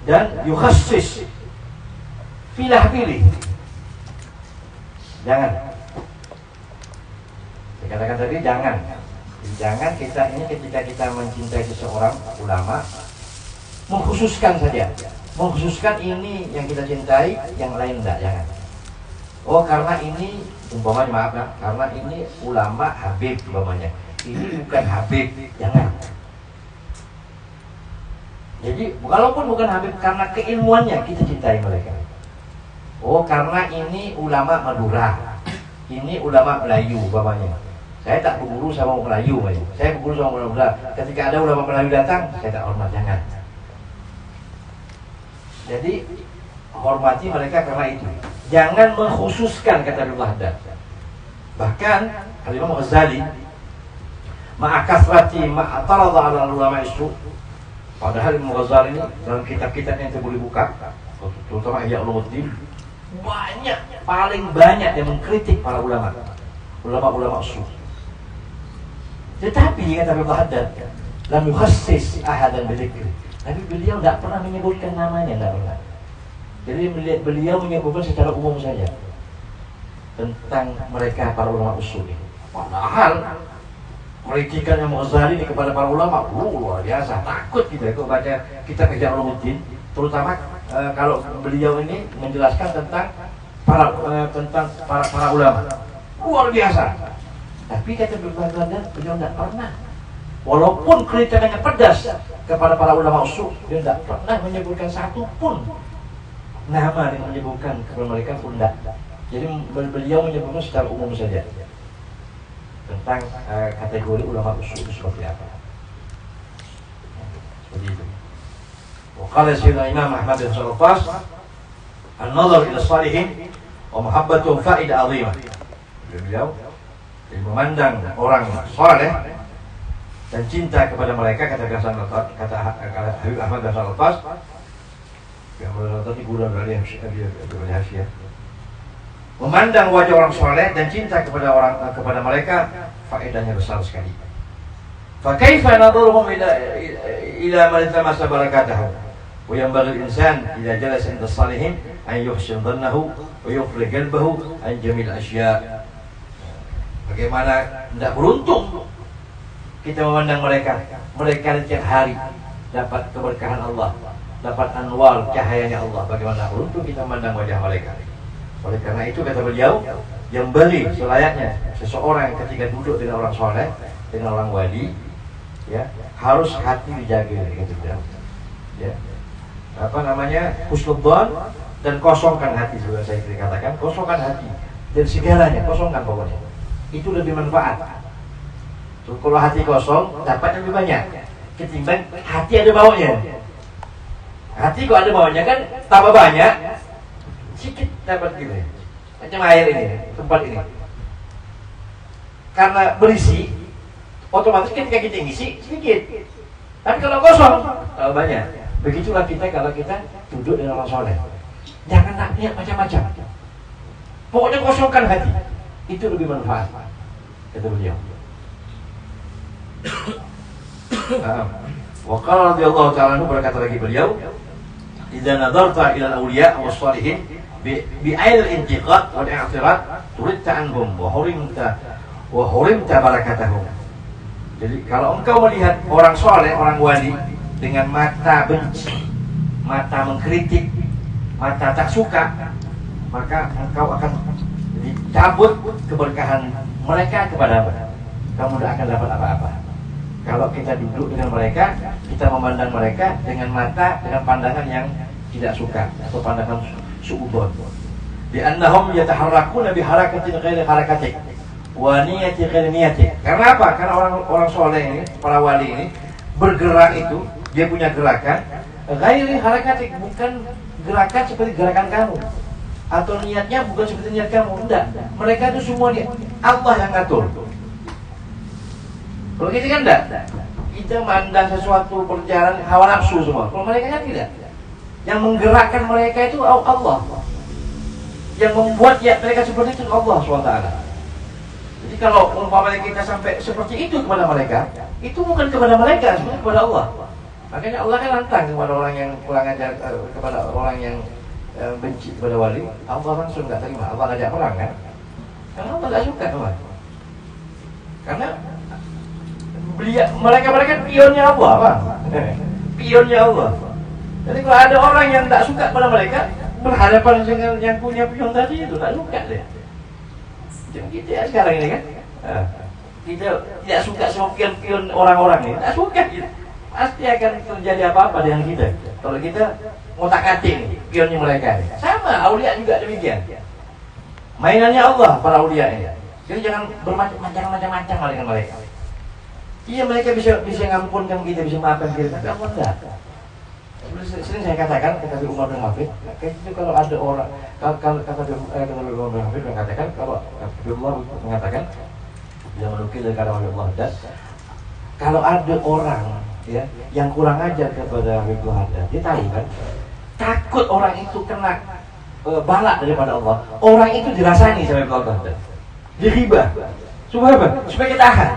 dan yukhassis, pilih. Jangan. Dikatakan tadi jangan kita ini ketika kita mencintai seseorang ulama mengkhususkan saja, mengkhususkan ini yang kita cintai, yang lain enggak, jangan. Oh karena ini umpamanya, maaf ya, karena ini ulama Habib umpamanya, ini bukan Habib, jangan. Jadi walaupun bukan Habib, karena keilmuannya kita cintai mereka. Oh karena ini ulama Madura, ini ulama Melayu umpamanya, saya tak berguru sama Melayu, saya berguru sama Madura. Ketika ada ulama Melayu datang, saya tak hormat, jangan. Jadi hormati mereka karena itu. Jangan mengkhususkan, kata Abdullah Haddad. Bahkan Imam Ghazali ma'akasrati ma'ataradha ala ulama isu. Padahal Imam Ghazali ini dalam kitab-kitab yang boleh buka, terutama Ihya Ulumuddin, paling banyak yang mengkritik para ulama usul. Tetapi kata Abdullah Haddad, lam yukhassis ahadan bidzikri. Tapi beliau tidak pernah menyebutkan namanya, tidak pernah. Jadi beliau menyebutkan secara umum saja tentang mereka para ulama usul. Padahal kritikan yang Ghazali ini kepada para ulama luar biasa. Takut kita kalau baca kitab Ihya Ulumuddin, terutama kalau beliau ini menjelaskan tentang para ulama luar biasa. Tapi kata beliau tidak pernah Walaupun kritikannya pedas kepada para ulama usul, dia tidak pernah menyebutkan satu pun nama yang menyebutkan kepada mereka pun tidak. Jadi beliau menyebutkan secara umum saja tentang kategori ulama usul itu seperti apa. Seperti itu. Waqala Sayyidina Imam Ahmad bin Shalfas, an-nazar ila salihin wa muhabbatuhum fa'idah 'azimah. Beliau memandang orang saleh dan cinta kepada mereka, kata Habib Ahmad bin Shalfas, yang tadi guru dari Hasyiah, memandang wajah orang saleh dan cinta kepada mereka, faedahnya besar sekali. Fa kaifa nadhuruhum ila man tamassa barakatahu wa yanbaghi al-insan idza jalasa inda salihin an yuhsin dhannahu wa yufrigh qalbahu an jamil asya'. Bagaimana tidak beruntung kita memandang mereka di tiap hari dapat keberkahan Allah, dapat anwar cahayanya Allah. Bagaimana beruntung kita memandang wajah mereka. Oleh karena itu kata beliau, yang beri selayaknya seseorang ketika duduk dengan orang soleh, dengan orang wali, ya harus hati dijaga, gitu ya. Husnudzon dan kosongkan hati. Sudah saya katakan, kosongkan hati dan segalanya, kosongkan pokoknya. Itu lebih manfaat. Kalau hati kosong, dapat lebih banyak ketimbang hati ada baunya. Hati kok ada baunya kan tambah banyak, sedikit dapat gitu. Macam air ini, tempat ini. Karena berisi, otomatis ketika kita ngisi sedikit. Tapi kalau kosong, tambah banyak. Begitulah kita kalau kita duduk dengan orang soleh. Jangan nak niat macam-macam. Pokoknya kosongkan hati. Itu lebih manfaat, kata beliau. Waqala radhiyallahu ta'ala anhu, berkata lagi beliau, idza nadarta ila al-awliya wa as-salihin bi ayn al-intiqad wal i'tirad turidta anhum wa hurimta barakatahum. Jadi kalau engkau melihat orang soleh, orang wali dengan mata benci, mata mengkritik, mata tak suka, maka engkau akan dicabut keberkahan mereka kepadamu. Kamu tidak akan dapat apa-apa. Kalau kita duduk dengan mereka, kita memandang mereka dengan mata, dengan pandangan yang tidak suka atau pandangan su'udzon. Bi annahum yataharrakuna bi harakatin ghairi harakatik wa niyati ghairi niyatik. Karena apa? Karena orang soleh ini, para wali ini bergerak itu, dia punya gerakan ghairi harakatik, bukan gerakan seperti gerakan kamu. Atau niatnya bukan seperti niat kamu. Enggak. Mereka itu semua Allah yang ngatur. Kalau kita kan enggak. Kita mandang sesuatu berjalan hawa nafsu semua. Kalau mereka kan tidak. Yang menggerakkan mereka itu Allah. Yang membuat mereka seperti itu Allah SWT. Jadi kalau umpamanya kita sampai seperti itu kepada mereka, itu bukan kepada mereka, sebenarnya kepada Allah. Makanya Allah kan lantang kepada orang yang kurang ajar, kepada orang yang benci kepada wali. Allah langsung tidak terima. Allah ngajak perang kan? Karena Allah tidak suka teman. Karena mereka pionnya Allah, Bang. Pionnya Allah. Jadi kalau ada orang yang tidak suka pada mereka, berhadapan dengan yang punya pion tadi itu tidak suka dia. Macam kita ya sekarang ini kan, kita tidak suka sama pion orang-orang ini, tidak suka kita. Pasti akan terjadi apa-apa dengan kita. Kalau kita ngotak-atik pionnya mereka ini. Sama, aulia juga demikian. Mainannya Allah para aulia ini. Jadi jangan bermacam-macam dengan mereka. Iya, mereka bisa ngampunkan kita, bisa maafkan kita, tapi Allah enggak. Sering saya katakan, kata Umar bin Hafid, itu kalau ada orang, kata Umar bin Hafid mengatakan, kalau Umar mengatakan, dia menukil dari kata Allah, kalau ada orang ya yang kurang ajar kepada Habibul Haddad, dia tahu kan, takut orang itu kena balak daripada Allah, orang itu dirasani sama Habibul Haddad, diribah, supaya apa? Supaya kita tahan.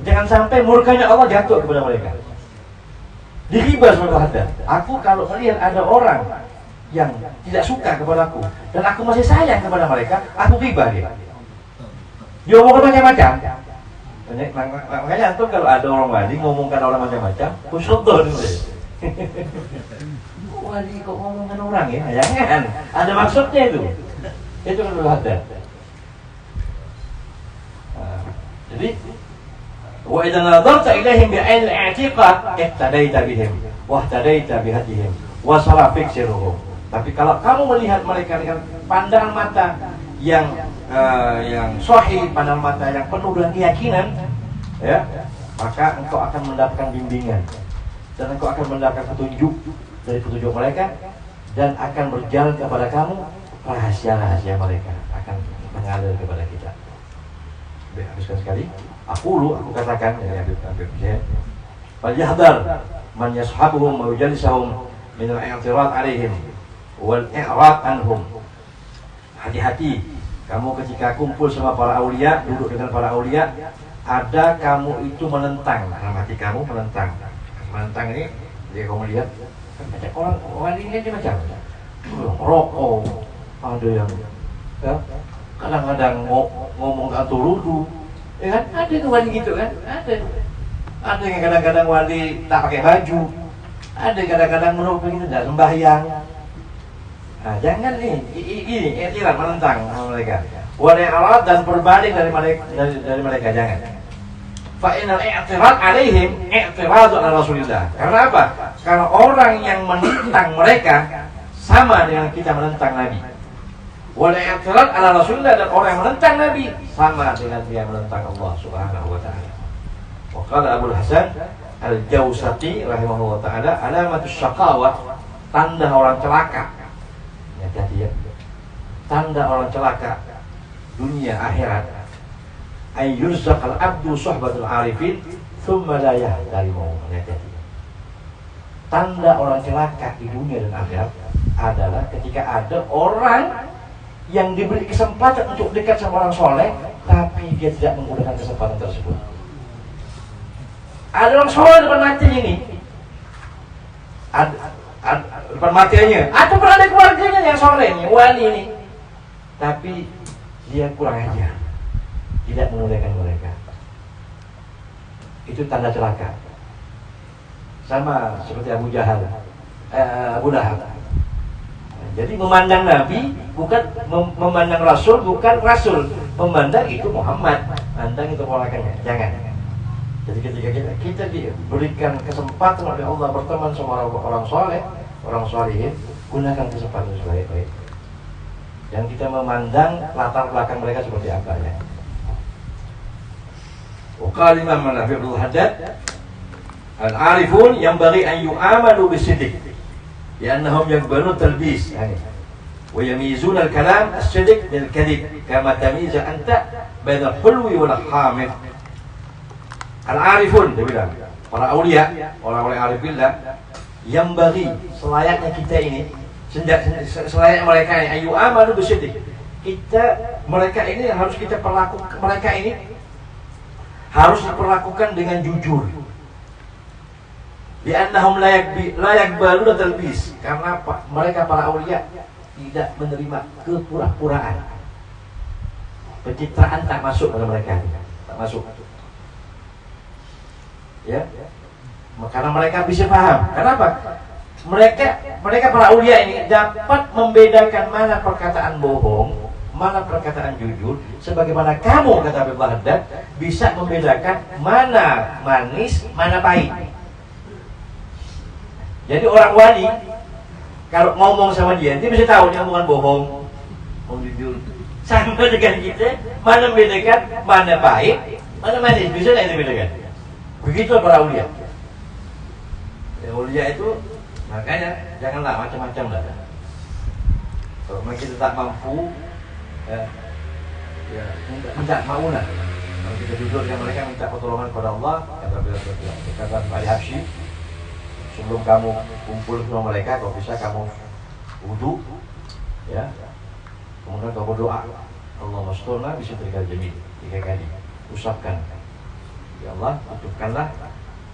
Jangan sampai murkanya Allah jatuh kepada mereka. Diribah sama Habibul Haddad. Aku kalau melihat ada orang yang tidak suka kepadaku dan aku masih sayang kepada mereka, aku ribah dia. Dia ngomongkan macam-macam. Makanya antum kalau ada orang wali ngomongkan orang macam-macam, husnudzon itu. Wali kok ngomongkan orang ya? Jangan. Ada maksudnya itu. Itu kan Habibul Haddad. Jadi Wa idza nadarta ilaihim bi'ain al-i'tiqad ihtadaita bihim wa ihtadaita bihadihim wa sarafik siruhum. Tapi kalau kamu melihat mereka dengan pandangan mata yang sahih, pandangan mata yang penuh dengan keyakinan, ya, maka engkau akan mendapatkan bimbingan dan engkau akan mendapatkan petunjuk dari petunjuk mereka, dan akan berjalan kepada kamu rahasia-rahasia mereka akan mengalir kepada kita. Habiskan sekali. Aku katakan ya Habib Zain, falyahdar man yashabuhum wa yujalisahum min al-i'tirad alaihim wal i'rad anhum. Hati-hati kamu ketika kumpul sama para aulia, duduk dengan para aulia, ada kamu itu menentang, dalam hati kamu menentang ini, dia kamu lihat banyak orang ini aja macam rokok, ada yang ya, kadang-kadang ngomong tak turudu, ya kan? Ada tuh wali gitu kan? Ada yang kadang-kadang wali tak pakai baju, ada kadang-kadang merokok gitu, tidak sembahyang. Nah, jangan ini etiran menentang mereka. Wala arad dan berbalik dari mereka jangan. Fa inal i'tirad alaihim i'tiradu ala Rasulillah. Karena apa? Karena orang yang menentang mereka sama dengan kita menentang Nabi. Wala i'tirad ala Rasulillah, dan orang yang menentang Nabi sama dengan dia menentang Allah Subhanahu wa taala. Wa qala Abu Hasan Al-Jausati rahimahullah taala, alamatus syaqawah, tanda orang celaka. Jadi ya, tanda orang celaka dunia akhirat, ayyurzaqal abdu suhbatul arifin thumma la yahtarimu. Jadi tanda orang celaka di dunia dan akhirat adalah ketika ada orang yang diberi kesempatan untuk dekat sama orang soleh, tapi dia tidak menggunakan kesempatan tersebut. Ada orang soleh depan mati ini, depan matinya, atau pernah ada keluarganya yang soleh ini, wali ini, tapi dia kurang ajar, tidak memuliakan mereka. Itu tanda celaka. Sama seperti Abu Jahal, Abu Lahab. Jadi memandang Nabi bukan memandang Rasul, bukan Rasul, memandang itu Muhammad, mandang itu ponakannya. Jangan. Jadi ketika kita diberikan kesempatan oleh Allah berteman sama orang soleh, orang solihin, gunakan kesempatan sebaik-baik. Dan kita memandang latar belakang mereka seperti apa ya. Qala Imam Nafi' Abdul Haddad, al-arifun yanbaghi an yu'amalu bis-sidq, li'annahum yaqbalun talbis, yani wa yamizun al-kalam as-sidq bil kadhib kama tamiza anta baina al-hulwi wal hamid. Al-arifun, dia bilang, para aulia, orang-orang arif billah, yang bagi selayaknya kita ini, selayaknya mereka ini, ayu amanu bisidq. Mereka ini harus kita perlakukan, mereka ini harus diperlakukan dengan jujur. Li'annahum la yaqbaluna talbis, karena mereka para aulia tidak menerima kepura-puraan. Pencitraan tak masuk pada mereka, tak masuk. Ya, karena mereka bisa paham. Kenapa? Mereka para aulia ini dapat membedakan mana perkataan bohong, mana perkataan jujur, sebagaimana kamu, kata Habib Haddad, bisa membedakan mana manis, mana pahit. Jadi orang wali kalau ngomong sama dia bisa tahu dia omongan bohong, ngomong jujur. Sama dengan kita, mana membedakan mana pahit, mana manis, bisa tidak dibedakan? Begitu para aulia. Aulia itu makanya janganlah macam-macam lah. Kalau kita tak mampu, minta maunah. Kalau kita duduk dengan mereka minta pertolongan kepada Allah, kata Ali Habsyi, sebelum kamu kumpul sama mereka, kalau bisa kamu wudu, ya. Kemudian kau berdoa, Allahumma asturna bi sitrikal jamil, 3 kali. Usapkan. Ya Allah, tutupkanlah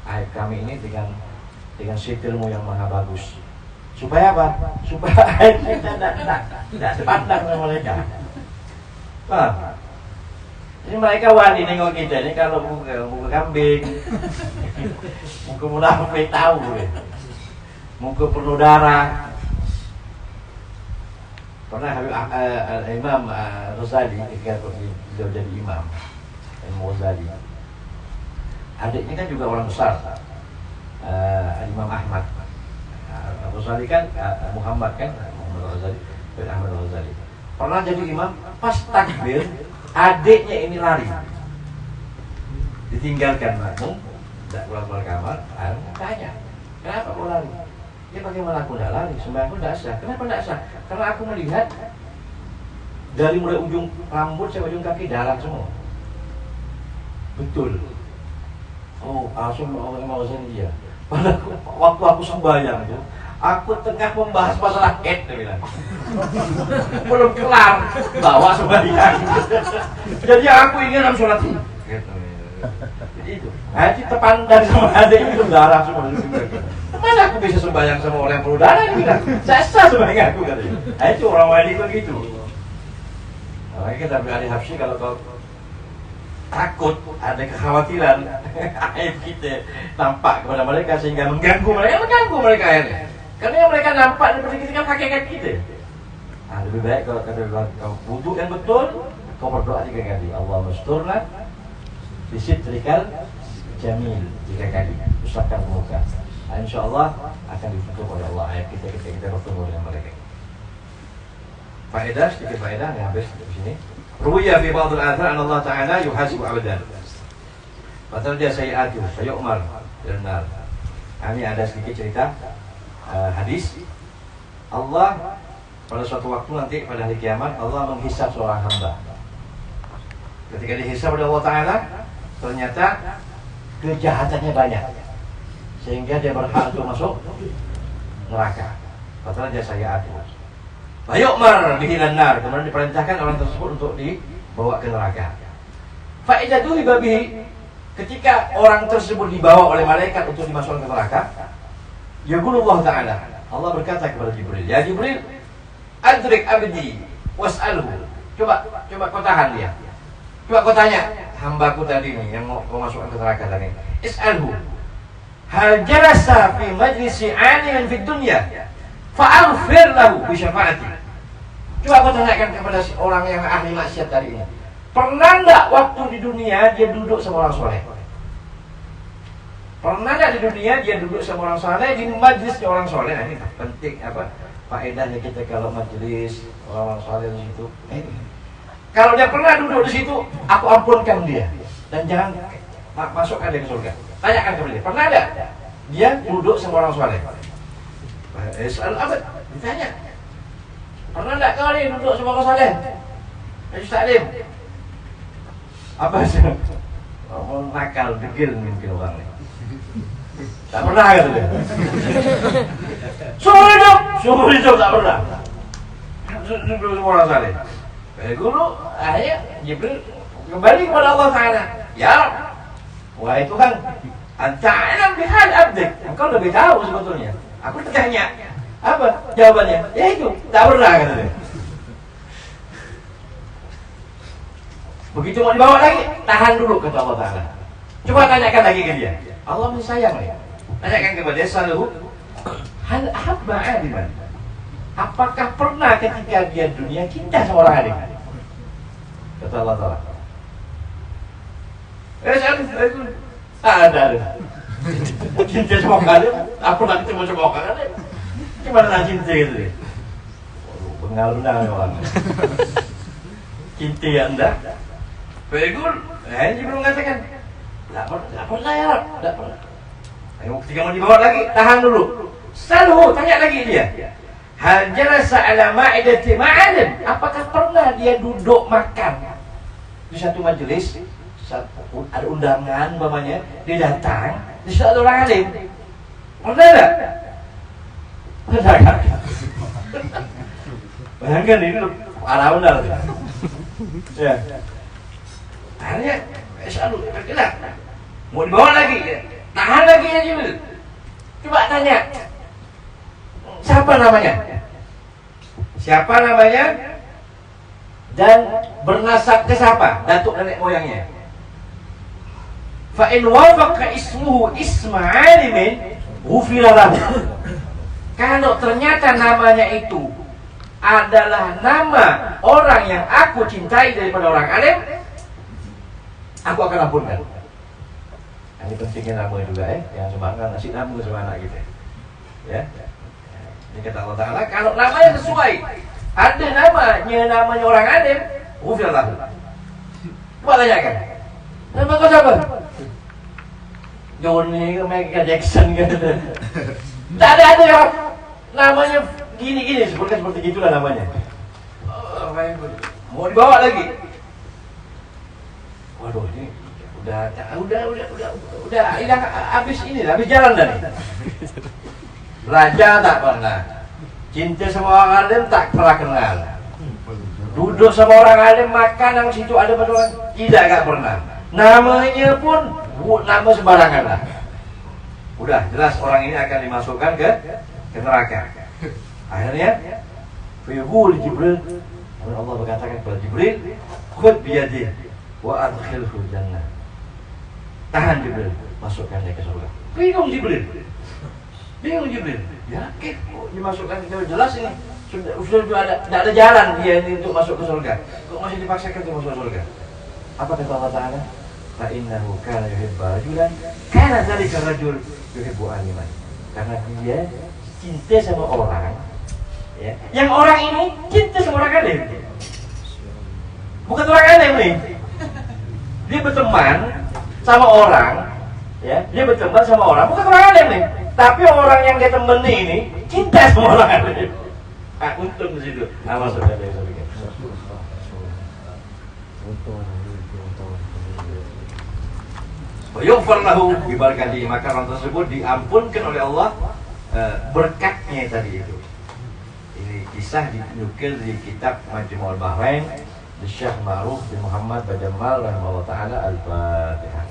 aib kami ini dengan sitirmu yang maha bagus. Supaya apa? Supaya aib kita tidak sepandang sama mereka. Paham? Ini mereka wali nengok kita ini kalau muka kambing, muka munafik tahu, muka penuh darah. Pernah Habib Imam Ghazali ketika beliau jadi imam, Imam Ghazali. adiknya kan juga orang besar, Imam Ahmad. Al-Ghazali kan Muhammad kan, Muhammad Al-Ghazali bin Ahmad Al-Ghazali. Pernah jadi imam, pas takbir adiknya ini lari, ditinggalkan makmum, tidak keluar kamar. Tanya, kenapa kau lari? Ya bagaimana aku tidak lari? Sembahyangku tidak sah. Kenapa tidak sah? Karena aku melihat dari mulai ujung rambut sampai ujung kaki darah semua. Betul. Oh, langsung mau sendiri ya. Pada waktu aku sembahyang itu, aku tengah membahas masalah head, dia bilang. Belum kelar, bawa sembahyang. Jadi aku ingin dalam sholat ini. Jadi itu. Nanti terpandang sama adik itu darah semua. Mana aku bisa sembahyang sama orang yang perlu darah? Dia bilang. Saya sah sembahyang aku katanya. Nah, itu orang wali begitu. Makanya kita adik Habsyi kalau kau takut, ada kekhawatiran aib kita nampak kepada mereka sehingga mengganggu mereka akhirnya. Karena yang mereka nampak seperti kita kan hakikat kita. Nah, lebih baik kalau kau wudhu yang betul, kau berdoa 3 kali. Allahumma asturna bisitrikal jamil 3 kali. Usapkan muka. Nah, insyaallah akan ditutup oleh Allah ayat kita bertemu dengan mereka. Faedah, sedikit faedah yang habis di sini. Ruwiya fi ba'd al-athar an Allah Ta'ala yuhasibu 'abdan. Fatarja sayi'atu fayu'mar bil nar. Ini ada sedikit cerita hadis. Allah pada suatu waktu nanti pada hari kiamat Allah menghisab seorang hamba. Ketika dihisab oleh Allah Ta'ala, ternyata kejahatannya banyak sehingga dia berhak untuk masuk neraka. Fatarja sayi'atu fayu'mar bihilan nar, kemudian diperintahkan orang tersebut untuk dibawa ke neraka. Fa'idatu bihi, ketika orang tersebut dibawa oleh malaikat untuk dimasukkan ke neraka, yaqulullah Ta'ala, Allah berkata kepada Jibril, ya Jibril, adrik abdi was'alhu. Coba kau tahan dia. Coba kau tanya hambaku tadi nih yang mau masukkan ke neraka tadi. Is'alhu hal jalasa fi majlisi 'alimin fid dunya fa'aghfir lahu bi syafa'ati. Coba aku tanyakan kepada si orang yang ahli maksiat tadi ini, pernah enggak waktu di dunia dia duduk sama orang soleh? Pernah enggak di dunia dia duduk sama orang soleh di majlisnya orang soleh? Nah, ini penting faedahnya kita kalau majlis orang soleh di situ. Kalau dia pernah duduk di situ, aku ampunkan dia dan jangan masukkan dia ke surga. Tanyakan kepada dia, pernah enggak dia duduk sama orang soleh? Soal abad ditanya, pernah enggak kau ni duduk sama orang soleh? Haji Taklim. Apa sih? Orang nakal, degil mungkin orang ni. Tak pernah kata dia. Seumur hidup tak pernah. Duduk sama orang soleh. Guru, akhirnya Jibril kembali kepada Allah Ta'ala. Ya Rabb, wahai Tuhan, anta alam bihal abdik. Engkau lebih tahu sebetulnya. Aku tanya, apa jawabannya? Ya itu, tak pernah kata dia. Begitu mau dibawa lagi, tahan dulu kata Allah Ta'ala. Coba tanyakan lagi ke dia. Allah masih sayang ya. Tanyakan kepada dia selalu, hal ahabba aliman. Apakah pernah ketika dia dunia cinta sama orang alim? Kata Allah Ta'ala. Ada. Cinta sama orang alim, apa nak ketemu sama orang alim? Gimana nak cinta gitu deh? Pengaruhnya orang. Cinta anda? Begul, ini belum mengatakan. Tak pernah ya Rab, tak pernah. Ketika mau dibawa lagi, tahan dulu. Selalu tanya lagi dia. Hal jalasa ala ma'idati ma'alim. Apakah pernah dia duduk makan di satu majelis, ada undangan umpamanya, dia datang di satu orang alim? Pernah tak? Pernah tak? Bayangkan ini arah benar. Ya. Akhirnya selalu bergerak. Mau dibawa lagi, tahan lagi ya Jibril. Coba tanya, siapa namanya? Siapa namanya? Dan bernasab ke siapa? Datuk nenek moyangnya. Fa in wafaqa ismuhu isma 'alimin ghufira lahu. Kalau ternyata namanya itu adalah nama orang yang aku cintai daripada orang alim, aku akan ampunkan. Ini pentingnya nama juga yang sembarangan ngasih nama sama anak kita. Ya. Ini kata Allah Ta'ala, kalau namanya sesuai, ada namanya orang alim, ufir lahu. Coba tanyakan, nama kau siapa? Johnny ke Michael Jackson gitu. Tak ada yang namanya gini seperti gitulah namanya. Mau dibawa lagi. Waduh, ini udah hilang, habis jalan dah nih. Raja tak pernah, cinta sama orang alim tak pernah kenal. Duduk sama orang alim, makan yang situ ada betul tidak pernah. Namanya pun nama sembarangan lah. Udah jelas orang ini akan dimasukkan ke neraka. Akhirnya Fiyaqul Jibril, Allah berkatakan kepada Jibril, khudh biyadih wa adkhilhu jannah. Tahan Jibril, masukkan dia ke surga. Bingung Jibril. Yakin kok dimasukkan ke surga? Jelas ini sudah ada jalan dia ini untuk masuk ke surga. Kok masih dipaksakan untuk masuk ke surga? Apa kata Allah Ta'ala? Fa innahu kana yuhibbu rajulan kana dzalika rajul yuhibbu aliman. Karena dia cinta sama orang, ya. Yang orang ini cinta sama orang alim. Bukan orang alim nih. Dia berteman sama orang, ya. Dia berteman sama orang, bukan orang alim nih. Tapi orang yang dia temani ini cinta sama orang alim. Untung di situ. Masuk dari surga. Yughfar lahu bi barakatihi, maka orang tersebut diampunkan oleh Allah berkatnya tadi itu. Ini kisah dinukil di kitab Majmu'ul Bahrain di Syekh Ma'ruf bin Muhammad Bajamal rahimahullah taala. Al-Fatihah.